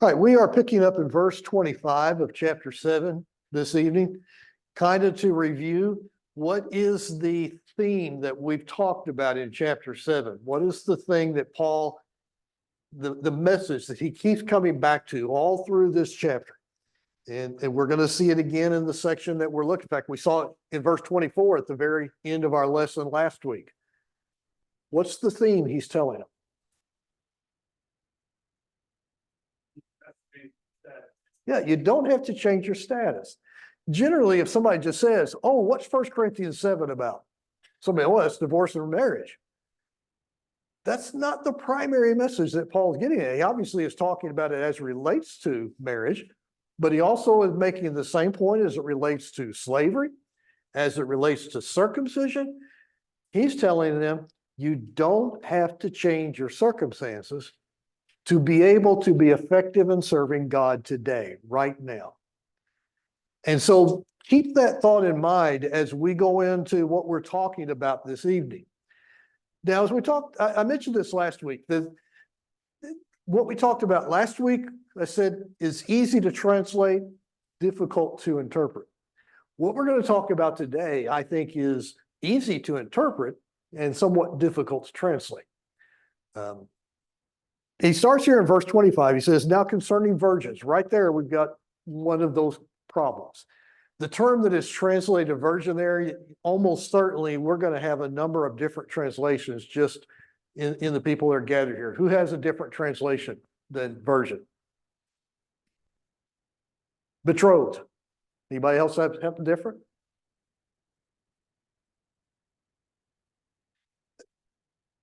All right, we are picking up in verse 25 of chapter 7 this evening, kind of to review what is the theme that we've talked about in chapter 7. What is the thing that Paul, the message that he keeps coming back to all through this chapter? And we're going to see it again in the section that we're looking at. In fact, we saw it in verse 24 at the very end of our lesson last week. What's the theme he's telling them? Yeah, you don't have to change your status. Generally, if somebody just says, oh, what's 1 Corinthians 7 about? Somebody, oh, that's divorce and marriage. That's not the primary message that Paul's getting at. He obviously is talking about it as it relates to marriage, but he also is making the same point as it relates to slavery, as it relates to circumcision. He's telling them, you don't have to change your circumstances to be able to be effective in serving God today, right now. And so keep that thought in mind as we go into what we're talking about this evening. Now, as we talked, I mentioned this last week, that what we talked about last week, I said, is easy to translate, difficult to interpret. What we're going to talk about today, I think, is easy to interpret and somewhat difficult to translate. He starts here in verse 25. He says, now concerning virgins, right there, we've got one of those problems. The term that is translated virgin there, almost certainly we're going to have a number of different translations just in the people that are gathered here. Who has a different translation than virgin? Betrothed. Anybody else have something different?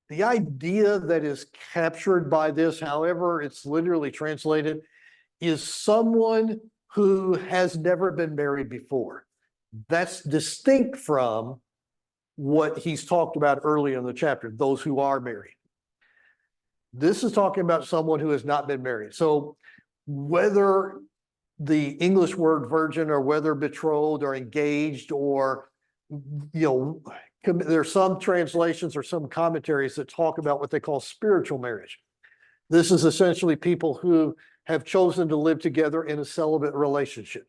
The idea that is captured by this, however it's literally translated, is someone who has never been married before. That's distinct from what he's talked about early in the chapter, those who are married. This is talking about someone who has not been married. So whether the English word virgin or whether betrothed or engaged or, there's some translations or some commentaries that talk about what they call spiritual marriage. This is essentially people who have chosen to live together in a celibate relationship.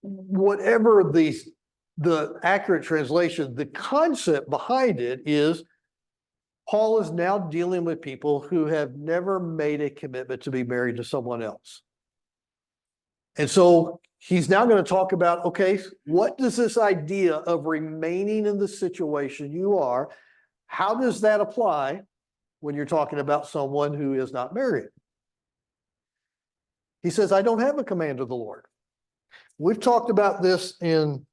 Whatever the accurate translation, the concept behind it is Paul is now dealing with people who have never made a commitment to be married to someone else. And so he's now going to talk about, okay, what does this idea of remaining in the situation you are, how does that apply when you're talking about someone who is not married? He says, I don't have a command of the Lord. We've talked about this in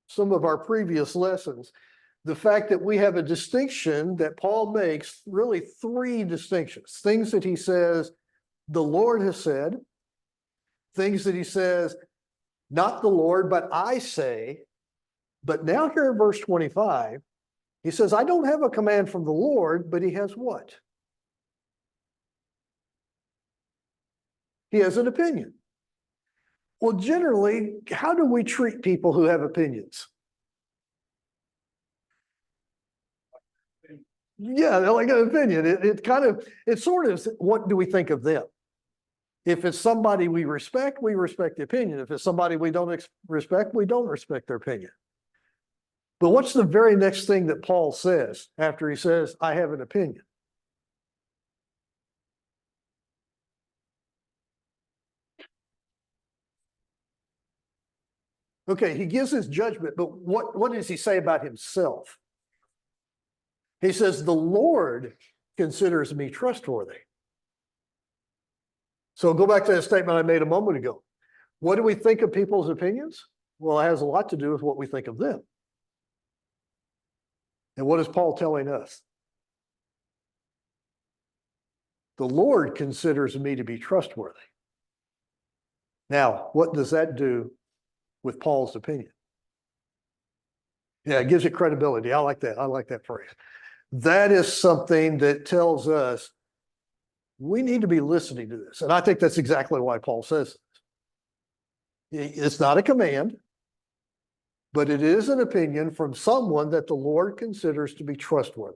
some of our previous lessons. The fact that we have a distinction that Paul makes, really three distinctions, things that he says the Lord has said, things that he says, not the Lord, but I say. But now here in verse 25, he says, I don't have a command from the Lord, but he has what? He has an opinion. Well, generally, how do we treat people who have opinions? Yeah, they're like an opinion. It sort of, what do we think of them? If it's somebody we respect the opinion. If it's somebody we don't respect, we don't respect their opinion. But what's the very next thing that Paul says after he says, I have an opinion? Okay, he gives his judgment, but what does he say about himself? He says, the Lord considers me trustworthy. So go back to that statement I made a moment ago. What do we think of people's opinions? Well, it has a lot to do with what we think of them. And what is Paul telling us? The Lord considers me to be trustworthy. Now, what does that do with Paul's opinion? Yeah, it gives it credibility. I like that. I like that phrase. That is something that tells us we need to be listening to this. And I think that's exactly why Paul says this. It's not a command, but it is an opinion from someone that the Lord considers to be trustworthy.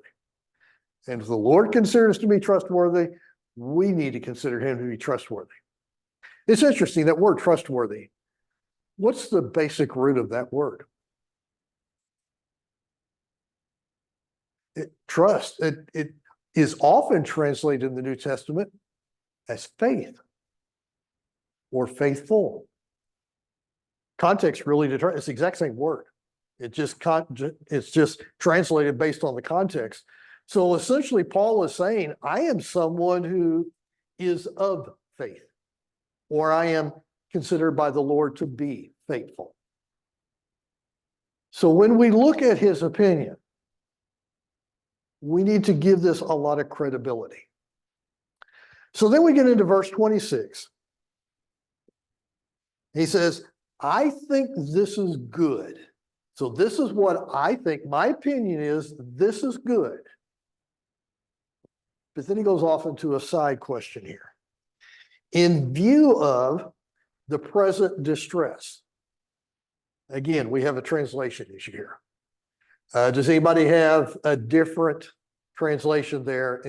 And if the Lord considers to be trustworthy, we need to consider him to be trustworthy. It's interesting, that word trustworthy. What's the basic root of that word? Trust. It is often translated in the New Testament as faith or faithful. Context really determines, it's the exact same word. It's just translated based on the context. So essentially, Paul is saying, I am someone who is of faith, or I am considered by the Lord to be faithful. So when we look at his opinion, we need to give this a lot of credibility. So then we get into verse 26. He says, I think this is good. So this is what I think. My opinion is this is good. But then he goes off into a side question here. In view of the present distress. Again, we have a translation issue here. Does anybody have a different translation there?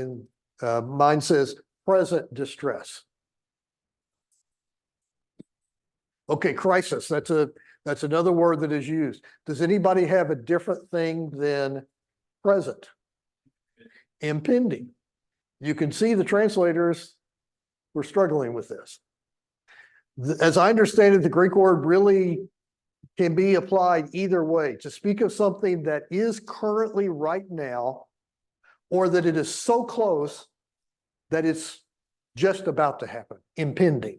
Mine says present distress. Okay, crisis. That's another word that is used. Does anybody have a different thing than present? Impending. You can see the translators were struggling with this. As I understand it, the Greek word really can be applied either way, to speak of something that is currently right now, or that it is so close that it's just about to happen, impending.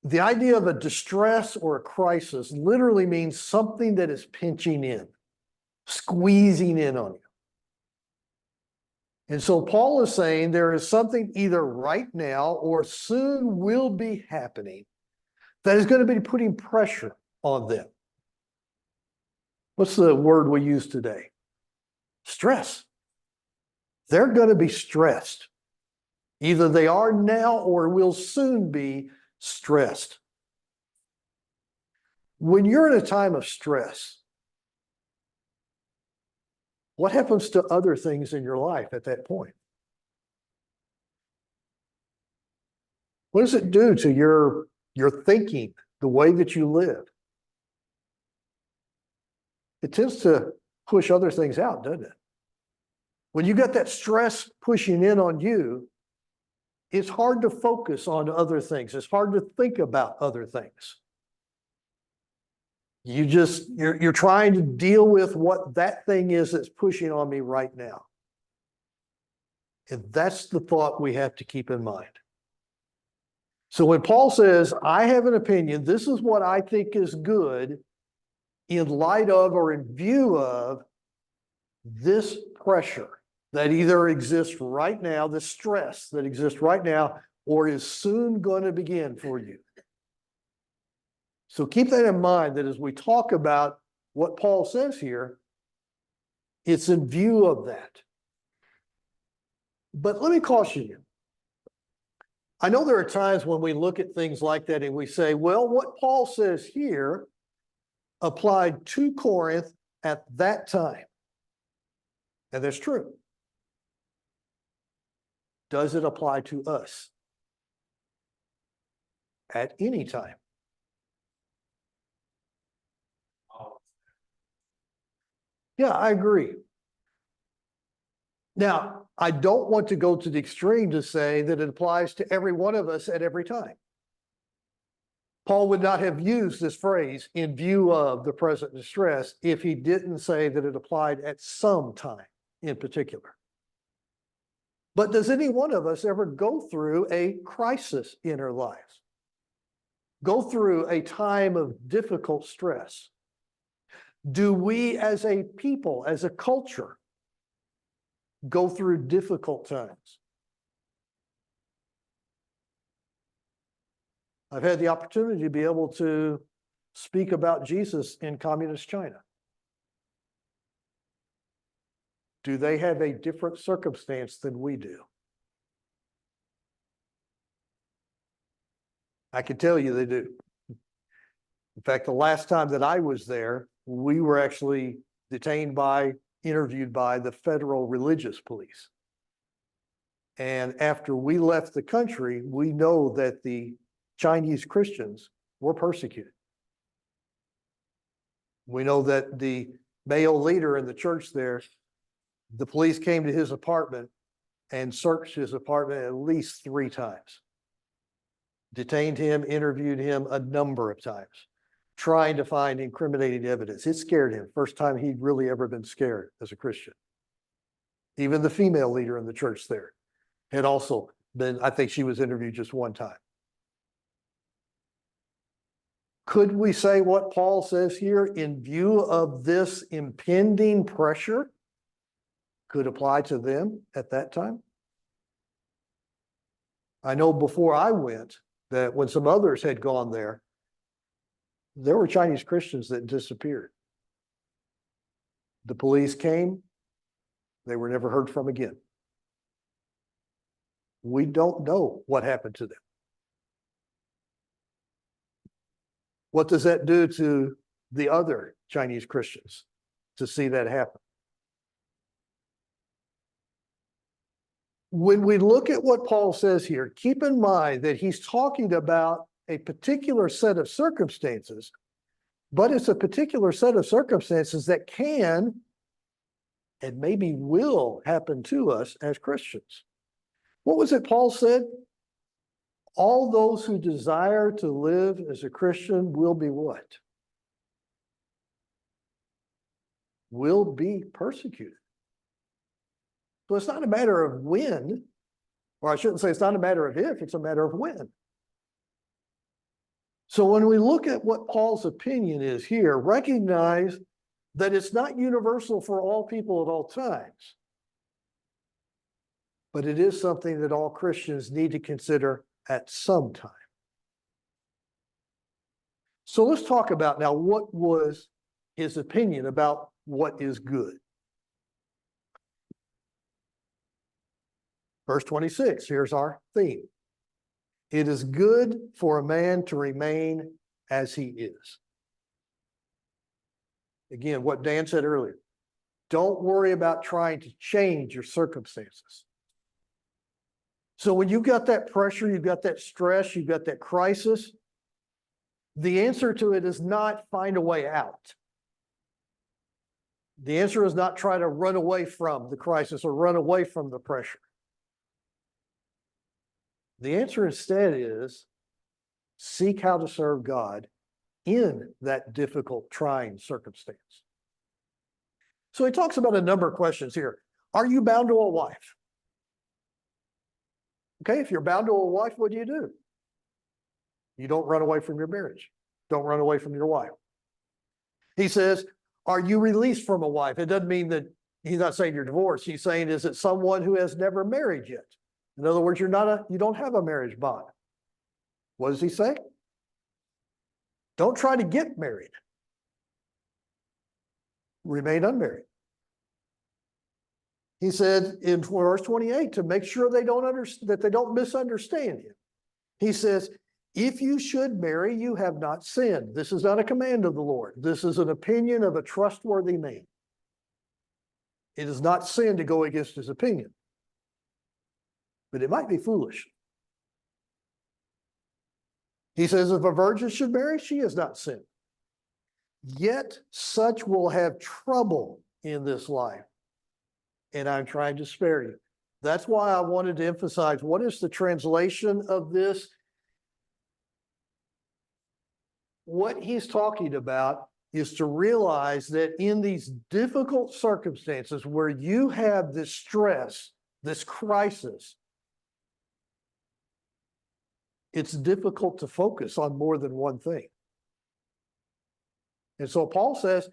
The idea of a distress or a crisis literally means something that is pinching in, squeezing in on you. And so Paul is saying there is something either right now or soon will be happening that is going to be putting pressure on them. What's the word we use today? Stress. They're going to be stressed. Either they are now or will soon be stressed. When you're in a time of stress, what happens to other things in your life at that point? What does it do to your thinking, the way that you live? It tends to push other things out, doesn't it? When you got that stress pushing in on you, it's hard to focus on other things. It's hard to think about other things. You're trying to deal with what that thing is that's pushing on me right now. And that's the thought we have to keep in mind. So when Paul says, I have an opinion, this is what I think is good in light of or in view of this pressure that either exists right now, the stress that exists right now, or is soon going to begin for you. So keep that in mind, that as we talk about what Paul says here, it's in view of that. But let me caution you. I know there are times when we look at things like that and we say, well, what Paul says here applied to Corinth at that time. And that's true. Does it apply to us at any time? Yeah, I agree. Now, I don't want to go to the extreme to say that it applies to every one of us at every time. Paul would not have used this phrase in view of the present distress if he didn't say that it applied at some time in particular. But does any one of us ever go through a crisis in our lives? Go through a time of difficult stress? Do we as a people, as a culture, go through difficult times? I've had the opportunity to be able to speak about Jesus in communist China. Do they have a different circumstance than we do? I can tell you they do. In fact, the last time that I was there, we were actually interviewed by the federal religious police. And after we left the country, we know that the Chinese Christians were persecuted. We know that the male leader in the church there, the police came to his apartment and searched his apartment at least 3 times. Detained him, interviewed him a number of times, trying to find incriminating evidence. It scared him. First time he'd really ever been scared as a Christian. Even the female leader in the church there had also been, I think she was interviewed just 1 time. Could we say what Paul says here in view of this impending pressure could apply to them at that time? I know before I went that when some others had gone there were Chinese Christians that disappeared. The police came, they were never heard from again. We don't know what happened to them. What does that do to the other Chinese Christians to see that happen? When we look at what Paul says here, keep in mind that he's talking about a particular set of circumstances, but it's a particular set of circumstances that can and maybe will happen to us as Christians. What was it Paul said? All those who desire to live as a Christian will be what? Will be persecuted. So it's not a matter of when, or I shouldn't say it's not a matter of if, it's a matter of when. So when we look at what Paul's opinion is here, recognize that it's not universal for all people at all times, but it is something that all Christians need to consider at some time. So let's talk about now what was his opinion about what is good. Verse 26, here's our theme. It is good for a man to remain as he is. Again, what Dan said earlier, don't worry about trying to change your circumstances. So when you've got that pressure, you've got that stress, you've got that crisis, the answer to it is not find a way out. The answer is not try to run away from the crisis or run away from the pressure. The answer instead is seek how to serve God in that difficult, trying circumstance. So he talks about a number of questions here. Are you bound to a wife? Okay, if you're bound to a wife, what do? You don't run away from your marriage. Don't run away from your wife. He says, are you released from a wife? It doesn't mean that he's not saying you're divorced. He's saying, is it someone who has never married yet? In other words, you don't have a marriage bond. What does he say? Don't try to get married. Remain unmarried. He said in verse 28 to make sure they don't misunderstand him. He says, if you should marry, you have not sinned. This is not a command of the Lord. This is an opinion of a trustworthy man. It is not sin to go against his opinion, but it might be foolish. He says, if a virgin should marry, she has not sinned. Yet such will have trouble in this life, and I'm trying to spare you. That's why I wanted to emphasize, what is the translation of this? What he's talking about is to realize that in these difficult circumstances where you have this stress, this crisis, it's difficult to focus on more than one thing. And so Paul says,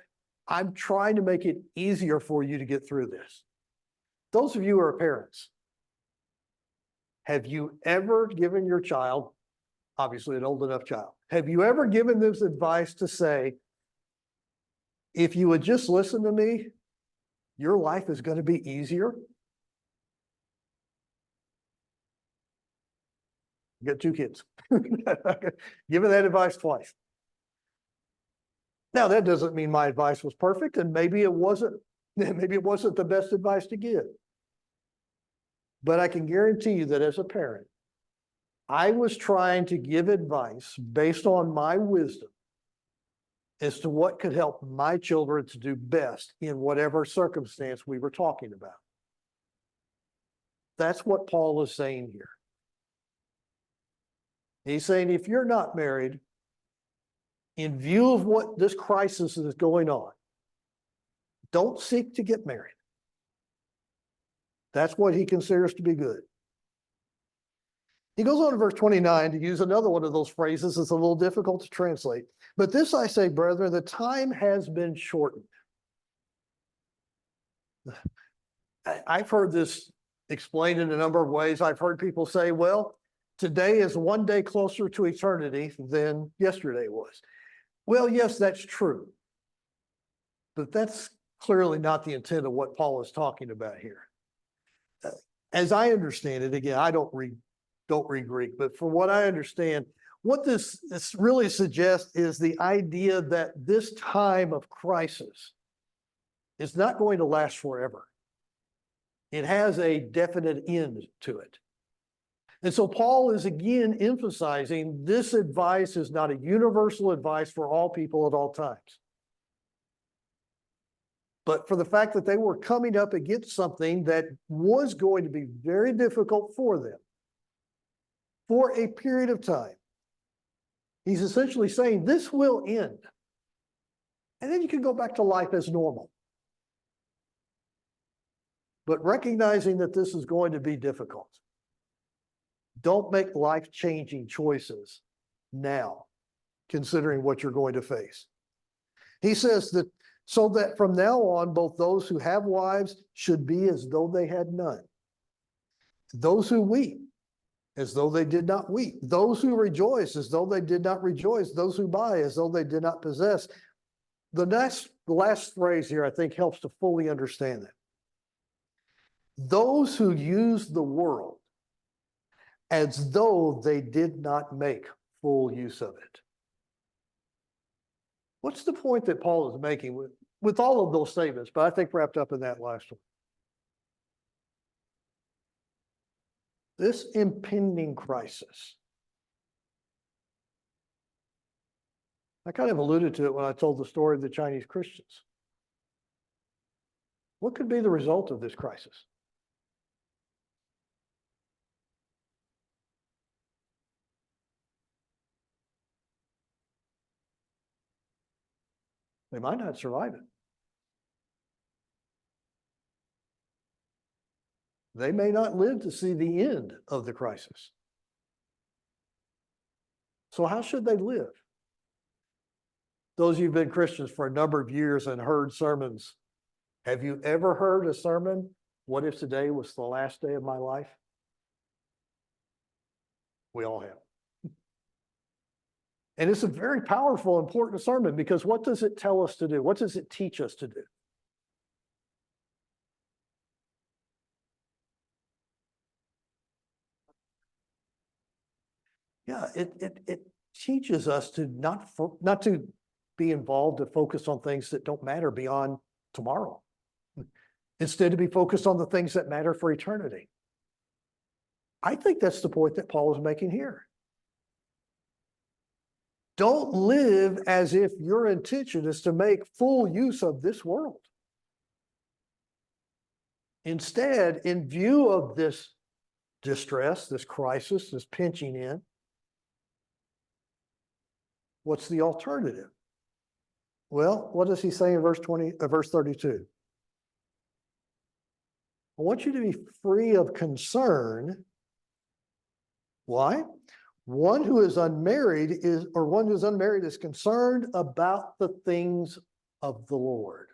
I'm trying to make it easier for you to get through this. Those of you who are parents, have you ever given your child, obviously an old enough child, have you ever given them advice to say, if you would just listen to me, your life is going to be easier? You got 2 kids. Given that advice twice. Now, that doesn't mean my advice was perfect, and maybe it wasn't the best advice to give. But I can guarantee you that as a parent, I was trying to give advice based on my wisdom as to what could help my children to do best in whatever circumstance we were talking about. That's what Paul is saying here. He's saying if you're not married, in view of what this crisis is going on, don't seek to get married. That's what he considers to be good. He goes on to verse 29 to use another one of those phrases that's a little difficult to translate. But this I say, brethren, the time has been shortened. I've heard this explained in a number of ways. I've heard people say, well, today is one day closer to eternity than yesterday was. Well, yes, that's true. But that's clearly not the intent of what Paul is talking about here. As I understand it, again, I don't read Greek, but from what I understand, what this really suggests is the idea that this time of crisis is not going to last forever. It has a definite end to it. And so Paul is again emphasizing this advice is not a universal advice for all people at all times. But for the fact that they were coming up against something that was going to be very difficult for them for a period of time, he's essentially saying this will end. And then you can go back to life as normal. But recognizing that this is going to be difficult. Don't make life-changing choices now, considering what you're going to face. He says that so that from now on, both those who have wives should be as though they had none. Those who weep, as though they did not weep. Those who rejoice, as though they did not rejoice. Those who buy, as though they did not possess. The last phrase here, I think, helps to fully understand that. Those who use the world as though they did not make full use of it. What's the point that Paul is making with all of those statements, but I think wrapped up in that last one? This impending crisis. I kind of alluded to it when I told the story of the Chinese Christians. What could be the result of this crisis? They might not survive it. They may not live to see the end of the crisis. So how should they live? Those of you who've been Christians for a number of years and heard sermons, have you ever heard a sermon, what if today was the last day of my life? We all have. And it's a very powerful, important sermon because what does it tell us to do? What does it teach us to do? Yeah, it teaches us to not to be involved, to focus on things that don't matter beyond tomorrow. Instead, to be focused on the things that matter for eternity. I think that's the point that Paul is making here. Don't live as if your intention is to make full use of this world. Instead, in view of this distress, this crisis, this pinching in, what's the alternative? Well, what does he say in verse 32? I want you to be free of concern. Why? One who is unmarried is concerned about the things of the Lord.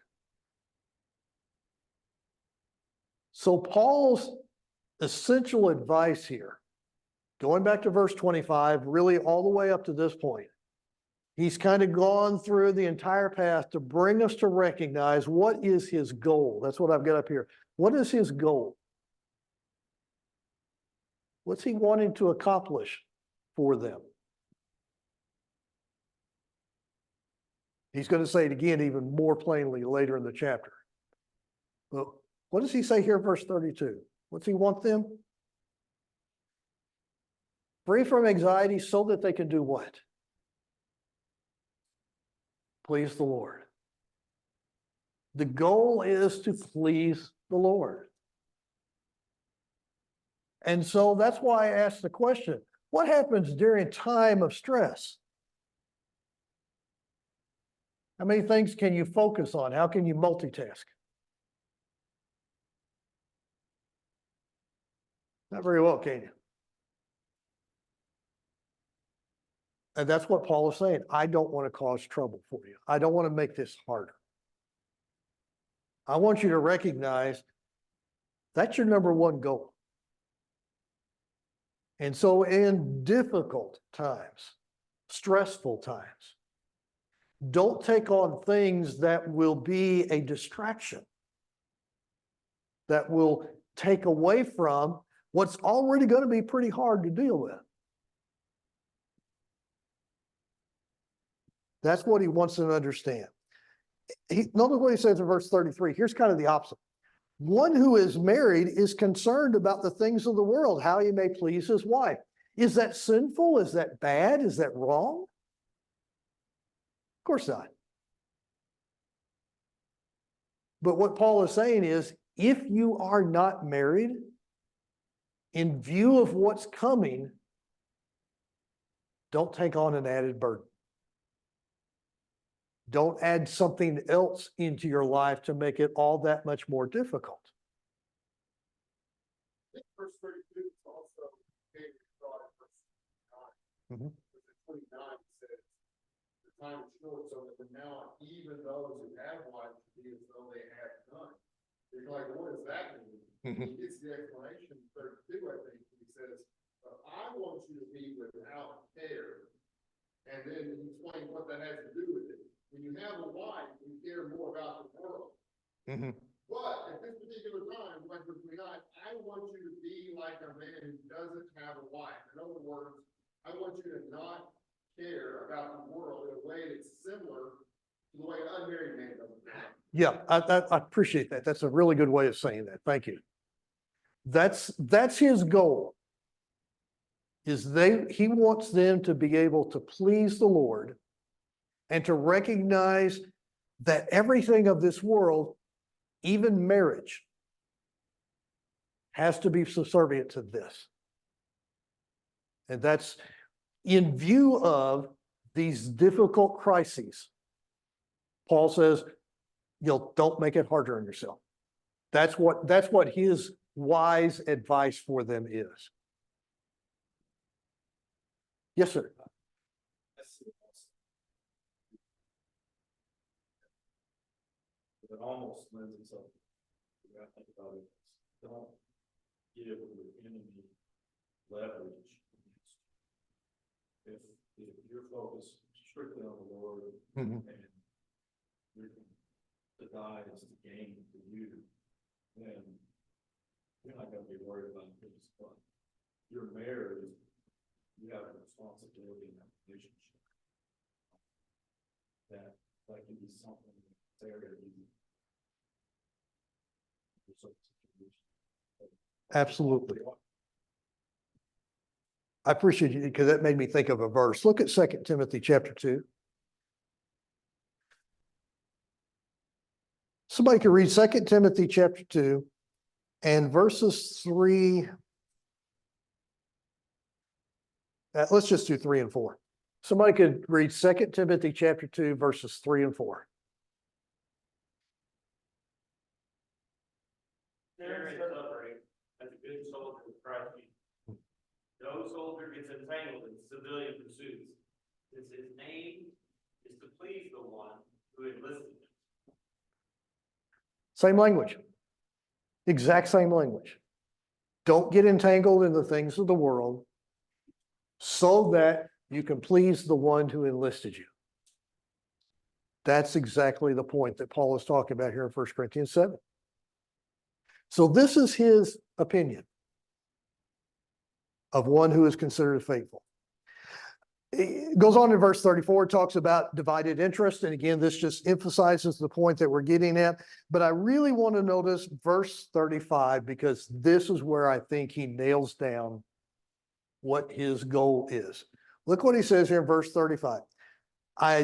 So Paul's essential advice here, going back to verse 25, really all the way up to this point, he's kind of gone through the entire path to bring us to recognize what is his goal. That's what I've got up here. What is his goal? What's he wanting to accomplish for them? He's going to say it again even more plainly later in the chapter. But what does he say here in verse 32? What's he want them? free from anxiety so that they can do what? Please the Lord. The goal is to please the Lord. And so that's why I asked the question, what happens during time of stress? How many things can you focus on? How can you multitask? Not very well, can you? And that's what Paul is saying. I don't want to cause trouble for you. I don't want to make this harder. I want you to recognize that's your number one goal. And so in difficult times, stressful times, don't take on things that will be a distraction, that will take away from what's already going to be pretty hard to deal with. That's what he wants them to understand. Notice what he says in verse 33. Here's kind of the opposite. One who is married is concerned about the things of the world, how he may please his wife. Is that sinful? Is that bad? Is that wrong? Of course not. But what Paul is saying is, if you are not married, in view of what's coming, don't take on an added burden. Don't add something else into your life to make it all that much more difficult. Verse 32 is also verse 29. Verse 29 says, the time is short, so that from now on, even those who have wives be as though they had none. You're like, what does that mean? He gets the explanation in 32, I think. He says, I want you to be without care. And then he explains what that has to do with it. When you have a wife, you care more about the world. But at this particular time, like verse 29, I want you to be like a man who doesn't have a wife. In other words, I want you to not care about the world in a way that's similar to the way an unmarried man doesn't care. Yeah, I appreciate that. That's a really good way of saying that. Thank you. That's his goal. He wants them to be able to please the Lord and to recognize that everything of this world, even marriage, has to be subservient to this. And that's in view of these difficult crises. Paul says, don't make it harder on yourself. That's what his wise advice for them is. Yes, sir. It almost lends itself to that. Think about it. Don't give the enemy leverage. If you're focused strictly on the Lord and the die is the gain for you, then you're not going to be worried about things. But you're married, you have a responsibility in that relationship. That can be something very easy. Absolutely. I appreciate you because that made me think of a verse. Look at 2 Timothy chapter 2. Somebody can read 2 Timothy chapter 2 and verses 3. Let's just do 3 and 4. Somebody could read 2 Timothy chapter 2, verses 3 and 4. Sharing suffering as a good soldier of Christ Jesus. No soldier gets entangled in civilian pursuits, since his aim is to please the one who enlisted him. Same language. Exact same language. Don't get entangled in the things of the world so that you can please the one who enlisted you. That's exactly the point that Paul is talking about here in 1 Corinthians 7. So this is his opinion of one who is considered faithful. It goes on in verse 34, it talks about divided interest. And again, this just emphasizes the point that we're getting at. But I really want to notice verse 35, because this is where I think he nails down what his goal is. Look what he says here in verse 35.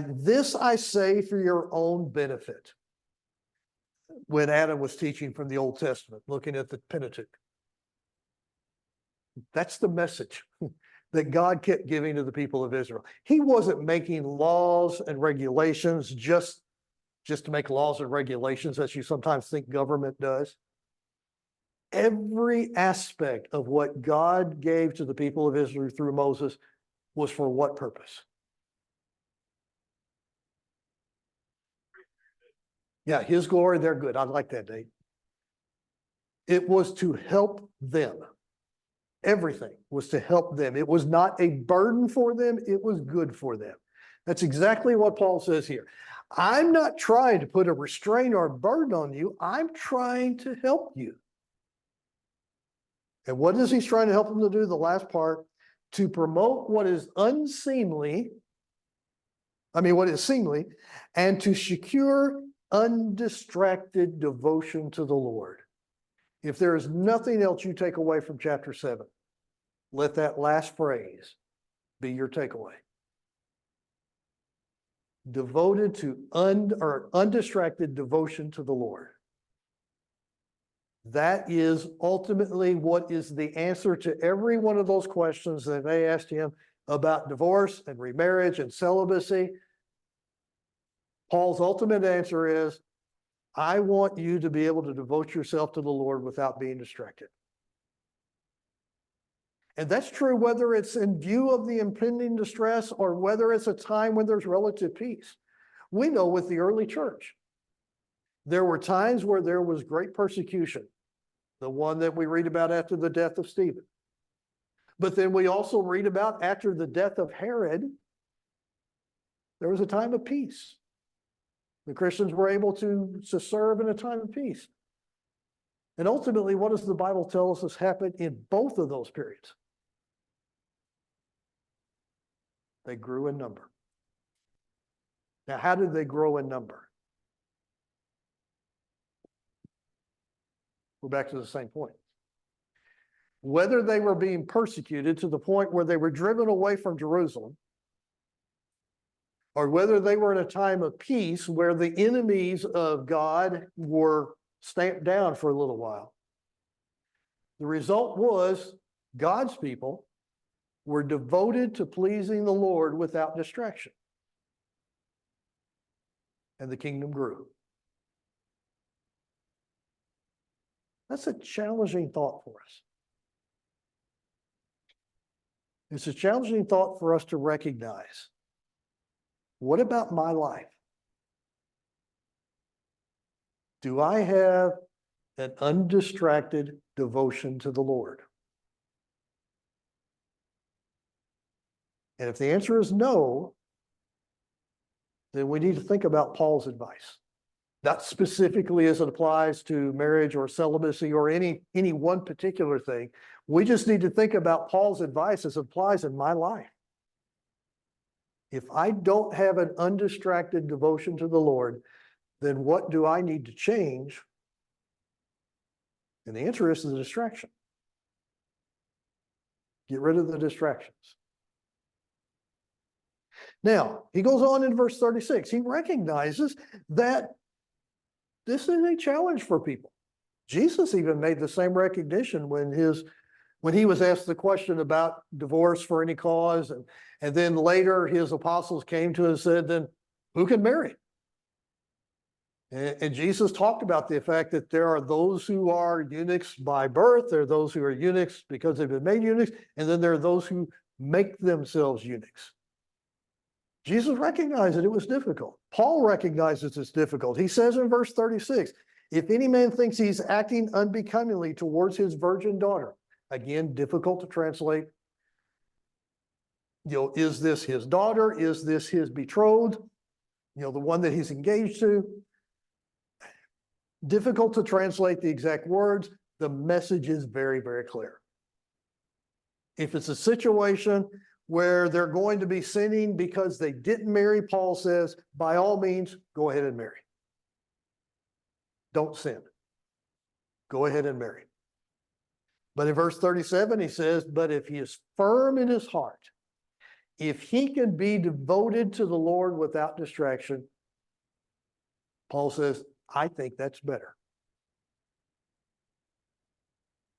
This I say for your own benefit. When Adam was teaching from the Old Testament, looking at the Pentateuch. That's the message that God kept giving to the people of Israel. He wasn't making laws and regulations just to make laws and regulations, as you sometimes think government does. Every aspect of what God gave to the people of Israel through Moses was for what purpose? Yeah, his glory, they're good. I like that, Dave. It was to help them. Everything was to help them. It was not a burden for them. It was good for them. That's exactly what Paul says here. I'm not trying to put a restraint or a burden on you. I'm trying to help you. And what is he trying to help them to do? The last part, to promote what is unseemly, what is seemly, and to secure undistracted devotion to the Lord. If there is nothing else you take away from chapter 7, let that last phrase be your takeaway. Devoted to undistracted devotion to the Lord. That is ultimately what is the answer to every one of those questions that they asked him about divorce and remarriage and celibacy. Paul's ultimate answer is, I want you to be able to devote yourself to the Lord without being distracted. And that's true whether it's in view of the impending distress or whether it's a time when there's relative peace. We know with the early church, there were times where there was great persecution, the one that we read about after the death of Stephen. But then we also read about after the death of Herod, there was a time of peace. The Christians were able to serve in a time of peace. And ultimately, what does the Bible tell us has happened in both of those periods? They grew in number. Now, how did they grow in number? We're back to the same point. Whether they were being persecuted to the point where they were driven away from Jerusalem, or whether they were in a time of peace where the enemies of God were stamped down for a little while, the result was God's people were devoted to pleasing the Lord without distraction. And the kingdom grew. That's a challenging thought for us. It's a challenging thought for us to recognize. What about my life? Do I have an undistracted devotion to the Lord? And if the answer is no, then we need to think about Paul's advice. Not specifically as it applies to marriage or celibacy or any one particular thing. We just need to think about Paul's advice as it applies in my life. If I don't have an undistracted devotion to the Lord, then what do I need to change? And the answer is the distraction. Get rid of the distractions. Now, he goes on in verse 36. He recognizes that this is a challenge for people. Jesus even made the same recognition when he was asked the question about divorce for any cause, and then later his apostles came to him and said, then who can marry? And Jesus talked about the fact that there are those who are eunuchs by birth, there are those who are eunuchs because they've been made eunuchs, and then there are those who make themselves eunuchs. Jesus recognized that it was difficult. Paul recognizes it's difficult. He says in verse 36, if any man thinks he's acting unbecomingly towards his virgin daughter, again, difficult to translate. Is this his daughter? Is this his betrothed? The one that he's engaged to? Difficult to translate the exact words. The message is very, very clear. If it's a situation where they're going to be sinning because they didn't marry, Paul says, by all means, go ahead and marry. Don't sin. Go ahead and marry. But in verse 37, he says, but if he is firm in his heart, if he can be devoted to the Lord without distraction, Paul says, I think that's better.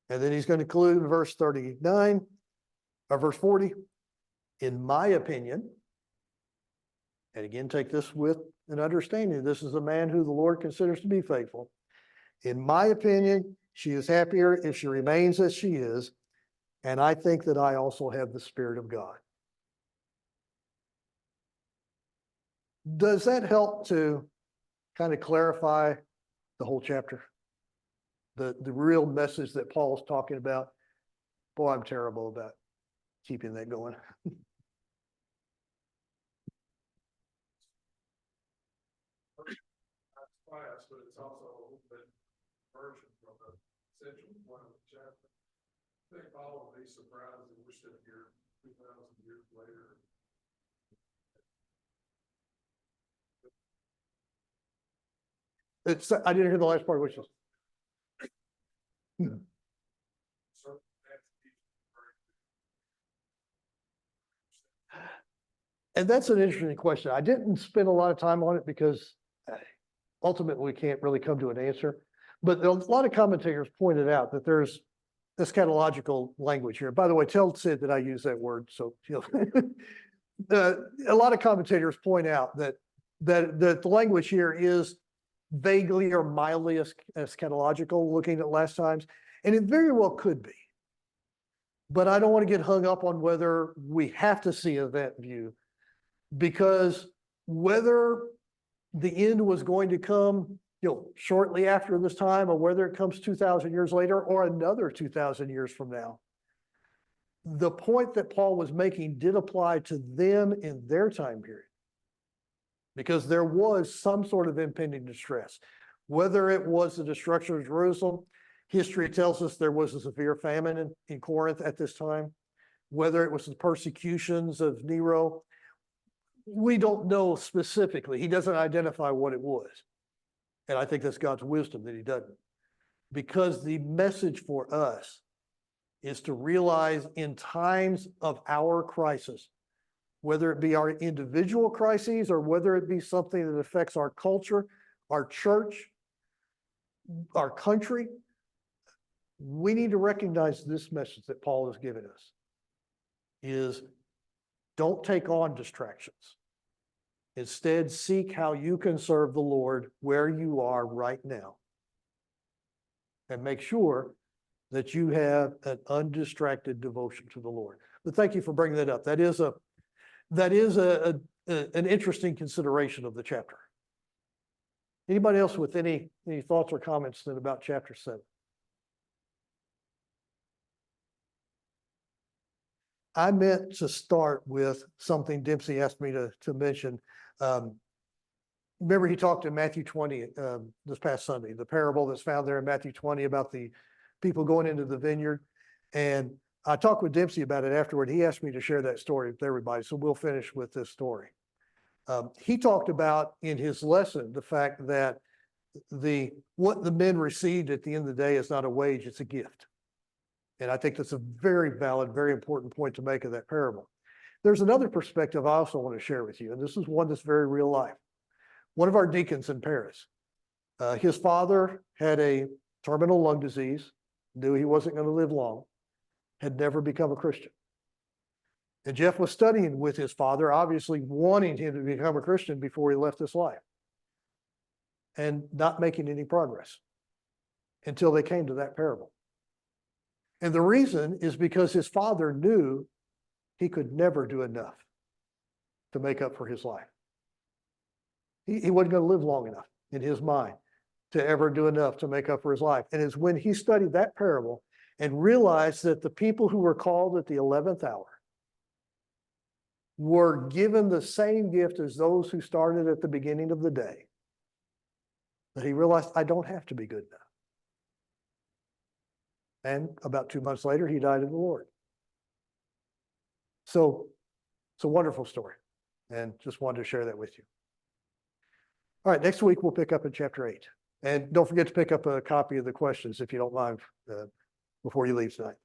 And then he's going to conclude in verse 39 or verse 40. In my opinion, and again, take this with an understanding, this is a man who the Lord considers to be faithful. In my opinion, she is happier if she remains as she is. And I think that I also have the Spirit of God. Does that help to kind of clarify the whole chapter? The real message that Paul's talking about? Boy, I'm terrible about keeping that going. That's class, but it's also a little bit version from the central one of the chapter. I think all of these surprises that we're sitting here 2,000 years later. I didn't hear the last part, which is. So that's And that's an interesting question. I didn't spend a lot of time on it because ultimately we can't really come to an answer. But a lot of commentators pointed out that there's eschatological language here. By the way, tell Sid that I use that word. So a lot of commentators point out that the language here is vaguely or mildly eschatological, looking at last times, and it very well could be. But I don't want to get hung up on whether we have to see that view, because whether the end was going to come, shortly after this time, or whether it comes 2,000 years later or another 2,000 years from now, the point that Paul was making did apply to them in their time period, because there was some sort of impending distress. Whether it was the destruction of Jerusalem, history tells us there was a severe famine in Corinth at this time. Whether it was the persecutions of Nero, we don't know specifically. He doesn't identify what it was. And I think that's God's wisdom that he doesn't. Because the message for us is to realize in times of our crisis, whether it be our individual crises or whether it be something that affects our culture, our church, our country, we need to recognize this message that Paul has given us is don't take on distractions. Instead, seek how you can serve the Lord where you are right now. And make sure that you have an undistracted devotion to the Lord. But thank you for bringing that up. That is an interesting consideration of the chapter. Anybody else with any thoughts or comments then about chapter 7? I meant to start with something Dempsey asked me to mention. Remember, he talked in Matthew 20 this past Sunday, the parable that's found there in Matthew 20 about the people going into the vineyard. And I talked with Dempsey about it afterward. He asked me to share that story with everybody. So we'll finish with this story. He talked about in his lesson the fact that what the men received at the end of the day is not a wage, it's a gift. And I think that's a very valid, very important point to make of that parable. There's another perspective I also want to share with you, and this is one that's very real life. One of our deacons in Paris, his father had a terminal lung disease, knew he wasn't going to live long, had never become a Christian. And Jeff was studying with his father, obviously wanting him to become a Christian before he left this life, and not making any progress until they came to that parable. And the reason is because his father knew he could never do enough to make up for his life. He wasn't going to live long enough in his mind to ever do enough to make up for his life. And it's when he studied that parable and realized that the people who were called at the 11th hour were given the same gift as those who started at the beginning of the day, that he realized, I don't have to be good enough. And about 2 months later, he died in the Lord. So it's a wonderful story, and just wanted to share that with you. All right, next week we'll pick up in chapter 8. And don't forget to pick up a copy of the questions if you don't mind before you leave tonight.